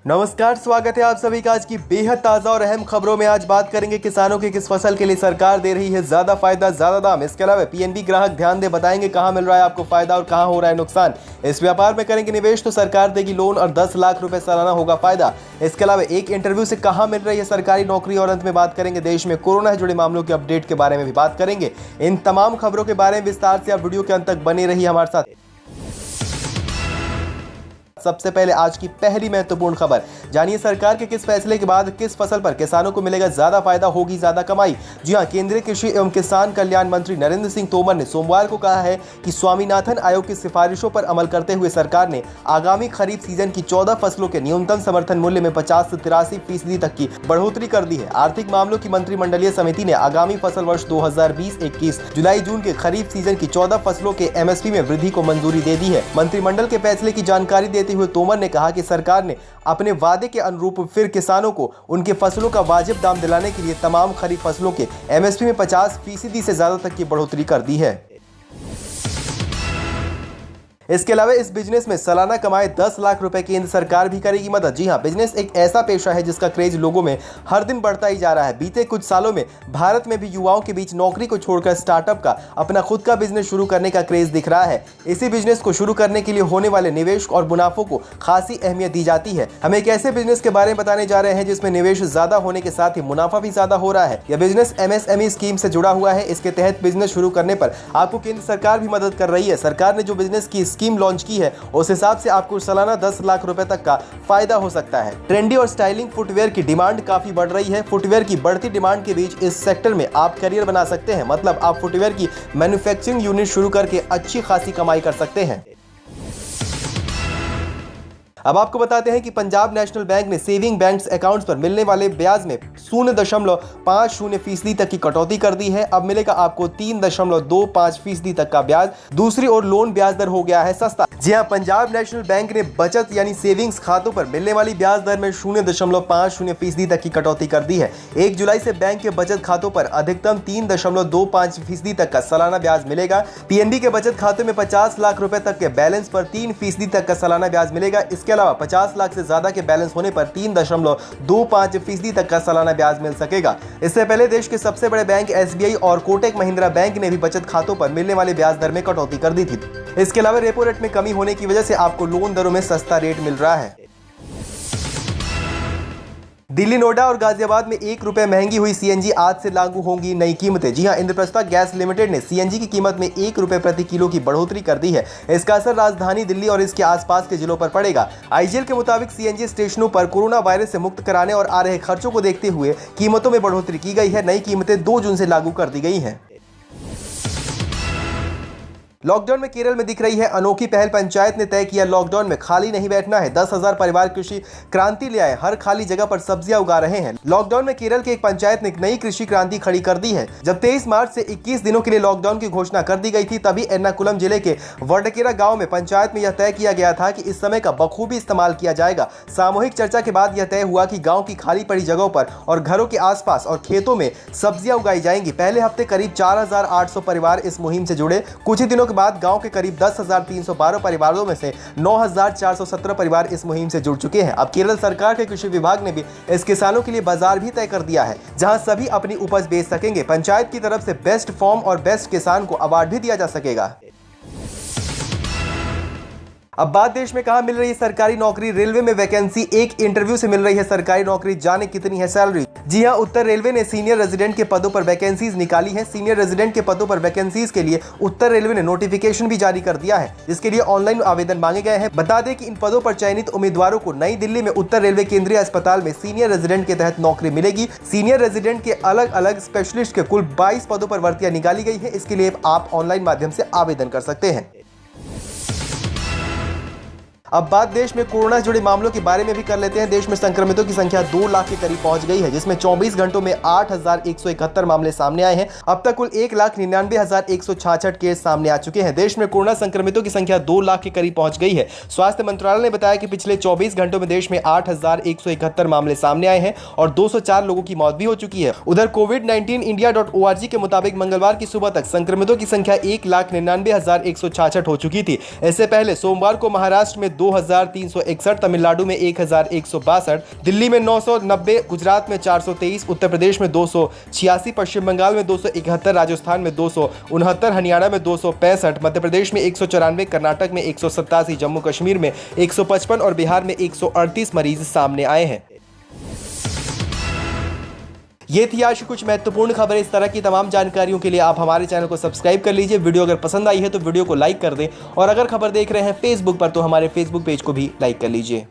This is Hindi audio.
नमस्कार, स्वागत है आप सभी का आज की बेहद ताज़ा और अहम खबरों में। आज बात करेंगे किसानों की किस फसल के लिए सरकार दे रही है ज्यादा फायदा ज्यादा दाम। इसके अलावा पीएनबी ग्राहक ध्यान दे, बताएंगे कहां मिल रहा है आपको फायदा और कहां हो रहा है नुकसान। इस व्यापार में करेंगे निवेश तो सरकार देगी लोन और 10 लाख रुपए सालाना होगा फायदा। इसके अलावा एक इंटरव्यू से कहां मिल रही है सरकारी नौकरी और अंत में बात करेंगे देश में कोरोना से जुड़े मामलों के अपडेट के बारे में भी बात करेंगे। इन तमाम खबरों के बारे में विस्तार से आप वीडियो के अंत तक बने रहिए हमारे साथ। सबसे पहले आज की पहली महत्वपूर्ण खबर, जानिए सरकार के किस फैसले के बाद किस फसल पर किसानों को मिलेगा ज्यादा फायदा, होगी ज्यादा कमाई। जी हां, केंद्रीय कृषि एवं किसान कल्याण मंत्री नरेंद्र सिंह तोमर ने सोमवार को कहा है कि स्वामीनाथन आयोग की सिफारिशों पर अमल करते हुए सरकार ने आगामी खरीफ सीजन की 14 फसलों के न्यूनतम समर्थन मूल्य में 50 से 83% तक की बढ़ोतरी कर दी है। आर्थिक मामलों की मंत्रिमंडलीय समिति ने आगामी फसल वर्ष 2020-21 जुलाई जून के खरीफ सीजन की 14 फसलों के एमएसपी में वृद्धि को मंजूरी दे दी है। मंत्रिमंडल के फैसले की जानकारी देते हुए तोमर ने कहा कि सरकार ने अपने वादे के अनुरूप फिर किसानों को उनके फसलों का वाजिब दाम दिलाने के लिए तमाम खरीफ फसलों के एमएसपी में 50% से ज्यादा तक की बढ़ोतरी कर दी है। इसके अलावा इस बिजनेस में सालाना कमाए 10 लाख रुपए केंद्र सरकार भी करेगी मदद। जी हां, बिजनेस एक ऐसा पेशा है जिसका क्रेज लोगों में हर दिन बढ़ता ही जा रहा है। बीते कुछ सालों में भारत में भी युवाओं के बीच नौकरी को छोड़कर स्टार्टअप का अपना खुद का बिजनेस शुरू करने का क्रेज दिख रहा है। इसी बिजनेस को शुरू करने के लिए होने वाले निवेश और मुनाफों को खासी अहमियत दी जाती है। हम एक ऐसे बिजनेस के बारे में बताने जा रहे हैं जिसमें निवेश ज्यादा होने के साथ ही मुनाफा भी ज्यादा हो रहा है। यह बिजनेस एमएसएमई स्कीम से जुड़ा हुआ है। इसके तहत बिजनेस शुरू करने पर आपको केंद्र सरकार भी मदद कर रही है। सरकार ने जो बिजनेस की स्कीम लॉन्च की है उस हिसाब से आपको सालाना 10 लाख रुपए तक का फायदा हो सकता है। ट्रेंडी और स्टाइलिंग फुटवेयर की डिमांड काफी बढ़ रही है। फुटवेयर की बढ़ती डिमांड के बीच इस सेक्टर में आप करियर बना सकते हैं। मतलब आप फुटवेयर की मैन्युफैक्चरिंग यूनिट शुरू करके अच्छी खासी कमाई कर सकते हैं। अब आपको बताते हैं कि पंजाब नेशनल बैंक ने सेविंग बैंक्स अकाउंट्स पर मिलने वाले ब्याज में 0.50% तक की कटौती कर दी है। अब मिलेगा आपको 3.25% तक का ब्याज। दूसरी ओर लोन ब्याज दर हो गया है सस्ता। जी हां, पंजाब नेशनल बैंक ने बचत यानी सेविंग्स खातों पर मिलने वाली ब्याज दर में 0.50% तक की कटौती कर दी है। 1 जुलाई से बैंक के बचत खातों पर अधिकतम 3.25% तक का सालाना ब्याज मिलेगा। पीएनबी के बचत खाते में 50 लाख रुपए तक के बैलेंस पर 3% तक का सालाना ब्याज मिलेगा। इसके अलावा 50 लाख से ज्यादा के बैलेंस होने पर 3.25% तक का सालाना ब्याज मिल सकेगा। इससे पहले देश के सबसे बड़े बैंक एसबीआई और कोटक महिंद्रा बैंक ने भी बचत खातों पर मिलने वाले ब्याज दर में कटौती कर दी थी। इसके अलावा रेपो रेट में कमी होने की वजह से आपको लोन दरों में सस्ता रेट मिल रहा है। दिल्ली, नोएडा और गाजियाबाद में 1 रुपए महंगी हुई सीएनजी, आज से लागू होंगी नई कीमतें। जी हां, इंद्रप्रस्था गैस लिमिटेड ने सीएनजी की कीमत में 1 रुपए प्रति किलो की बढ़ोतरी कर दी है। इसका असर राजधानी दिल्ली और इसके आसपास के जिलों पर पड़ेगा। आईजीएल के मुताबिक सीएनजी स्टेशनों पर कोरोना वायरस से मुक्त कराने और आ रहे खर्चों को देखते हुए कीमतों में बढ़ोतरी की गई है। नई कीमतें 2 जून से लागू कर दी गई हैं। लॉकडाउन में केरल में दिख रही है अनोखी पहल। पंचायत ने तय किया लॉकडाउन में खाली नहीं बैठना है। 10,000 परिवार कृषि क्रांति ले आए, हर खाली जगह पर सब्जियां उगा रहे हैं। लॉकडाउन में केरल के एक पंचायत ने एक नई कृषि क्रांति खड़ी कर दी है। जब 23 मार्च से 21 दिनों के लिए लॉकडाउन की घोषणा कर दी गई थी, तभी एर्नाकुलम जिले के वडकेरा गाँव में पंचायत में यह तय किया गया था कि इस समय का बखूबी इस्तेमाल किया जाएगा। सामूहिक चर्चा के बाद यह तय हुआ कि गाँव की खाली पड़ी जगहों पर और घरों के आसपास और खेतों में सब्जियां उगाई जाएंगी। पहले हफ्ते करीब 4,800 परिवार इस मुहिम से जुड़े। कुछ ही दिनों के बाद गाँव के करीब 10,312 परिवारों में से 9,417 परिवार इस मुहिम से जुड़ चुके हैं। अब केरल सरकार के कृषि विभाग ने भी इस किसानों के लिए बाजार भी तय कर दिया है, जहां सभी अपनी उपज बेच सकेंगे। पंचायत की तरफ से बेस्ट फार्म और बेस्ट किसान को अवार्ड भी दिया जा सकेगा। अब बात देश में कहां मिल रही है सरकारी नौकरी। रेलवे में वैकेंसी, एक इंटरव्यू से मिल रही है सरकारी नौकरी, जाने कितनी है सैलरी। जी हां, उत्तर रेलवे ने सीनियर रेजिडेंट के पदों पर वैकेंसीज निकाली है। सीनियर रेजिडेंट के पदों पर वैकेंसीज के लिए उत्तर रेलवे ने नोटिफिकेशन भी जारी कर दिया है, जिसके लिए ऑनलाइन आवेदन मांगे गए हैं। बता दें कि इन पदों पर चयनित उम्मीदवारों को नई दिल्ली में उत्तर रेलवे केंद्रीय अस्पताल में सीनियर रेजिडेंट के तहत नौकरी मिलेगी। सीनियर रेजिडेंट के अलग अलग स्पेशलिस्ट के कुल 22 पदों पर भर्तियां निकाली गई है। इसके लिए आप ऑनलाइन माध्यम से आवेदन कर सकते हैं। अब बात देश में कोरोना से जुड़े मामलों के बारे में भी कर लेते हैं। देश में संक्रमितों की संख्या 2 लाख के करीब पहुंच गई है, जिसमें 24 घंटों में 8,171 मामले सामने आए हैं। अब तक कुल 1,99,166 केस सामने आ चुके हैं। देश में कोरोना संक्रमितों की संख्या 2 लाख के करीब पहुंच गई है। स्वास्थ्य मंत्रालय ने बताया कि पिछले 24 घंटों में देश में 8,171 मामले सामने आए हैं और 204 लोगों की मौत भी हो चुकी है। उधर covid19india.org के मुताबिक मंगलवार की सुबह तक संक्रमितों की संख्या 1,99,166 हो चुकी थी। इससे पहले सोमवार को महाराष्ट्र में 2361, तमिलनाडु में 1162, दिल्ली में 990, गुजरात में 423, उत्तर प्रदेश में 286, पश्चिम बंगाल में 271, राजस्थान में 269, हरियाणा में 265, मध्य प्रदेश में 194, कर्नाटक में 187, जम्मू कश्मीर में 155 और बिहार में 138 मरीज सामने आए हैं। ये थी आज कुछ महत्वपूर्ण खबरें। इस तरह की तमाम जानकारियों के लिए आप हमारे चैनल को सब्सक्राइब कर लीजिए। वीडियो अगर पसंद आई है तो वीडियो को लाइक कर दें और अगर खबर देख रहे हैं फेसबुक पर तो हमारे फेसबुक पेज को भी लाइक कर लीजिए।